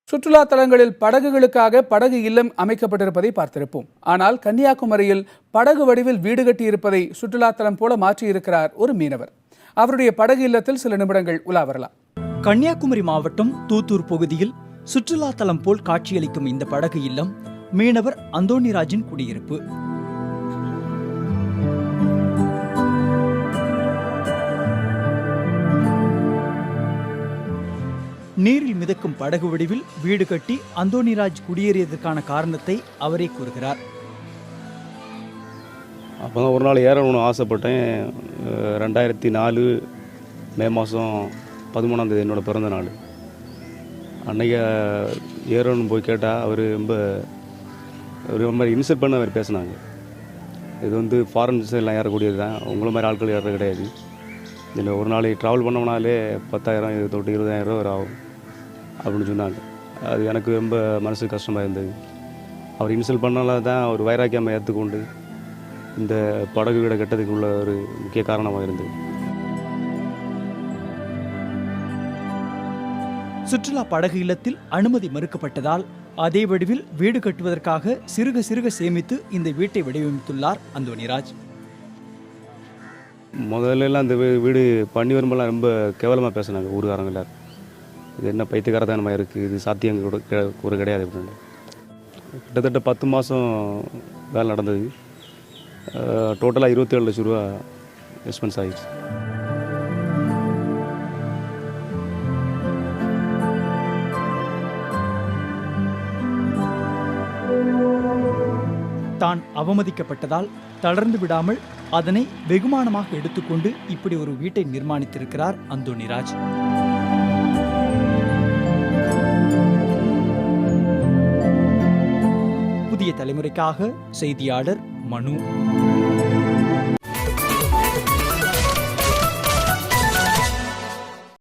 சுற்றுலா தலங்களில் படகுகளுக்காக படகு இல்லம் அமைக்கப்பட்டிருப்பதை பார்த்திருப்போம். ஆனால் கன்னியாகுமரியில் படகு வடிவில் வீடு கட்டியிருப்பதை சுற்றுலா தலம் போல மாற்றியிருக்கிறார் ஒரு மீனவர். அவருடைய படகு இல்லத்தில் சில நிமிடங்கள் உலா வரலாம். கன்னியாகுமரி மாவட்டம் தூத்தூர் பகுதியில் சுற்றுலா தலம் போல் காட்சியளிக்கும் இந்த படகு இல்லம் மீனவர் அந்தோணிராஜின் குடியிருப்பு. நீரில் மிதக்கும் படகு வடிவில் வீடு கட்டி அந்தோணிராஜ் குடியேறியதற்கான காரணத்தை அவரே கூறுகிறார். அப்போ தான் ஒரு நாள் ஏறணும்னு ஆசைப்பட்டேன். 2004 மே மாதம் 13ஆம் தேதி என்னோடய பிறந்த நாள். அன்றைக்கி ஏறணும்னு போய் கேட்டால் அவர் ரொம்ப மாதிரி இன்சல்ட் பண்ண அவர் பேசினாங்க. இது ஃபாரின்ஸ் எல்லாம் ஏறக்கூடியது தான், உங்களை மாதிரி ஆட்கள் ஏறது கிடையாது. இதில் ஒரு நாளைக்கு ட்ராவல் பண்ணோம்னாலே 10,000 தொட்டு 20,000 ரூபா ஆகும் அப்படின்னு சொன்னாங்க. அது எனக்கு ரொம்ப மனசுக்கு கஷ்டமாக இருந்தது. அவர் இன்சல்ட் பண்ணால தான் ஒரு வைராக்கியமாக ஏற்றுக்கொண்டு இந்த படகு வீடை கட்டதுக்கு உள்ள ஒரு முக்கிய காரணமாக இருந்தது. சுற்றுலா படகு இல்லத்தில் அனுமதி மறுக்கப்பட்டதால் அதே வடிவில் வீடு கட்டுவதற்காக சிறுக சிறுக சேமித்து இந்த வீட்டை வடிவமைத்துள்ளார் அந்தோணிராஜ். முதல்லலாம் இந்த வீடு பண்ணி வரும்போதெல்லாம் ரொம்ப கேவலமாக பேசினாங்க ஊருக்காரங்க எல்லாரும். இது என்ன பைத்தியக்காரத்தனமாக இருக்குது, இது சாத்தியம் கூட கிடையாது அப்படின்னு. கிட்டத்தட்ட 10 மாதம் வேலை நடந்தது. டோட்டலாக 27 லட்சம் ரூபா எக்ஸ்பென்ஸ் ஆகிடுச்சு. தான் அவமதிக்கப்பட்டதால் தளர்ந்து விடாமல் அதனை வெகுமானமாக எடுத்துக்கொண்டு இப்படி ஒரு வீட்டை நிர்மாணித்திருக்கிறார் அந்தோணிராஜ். புதிய தலைமுறைக்காக செய்தியாளர் மனு.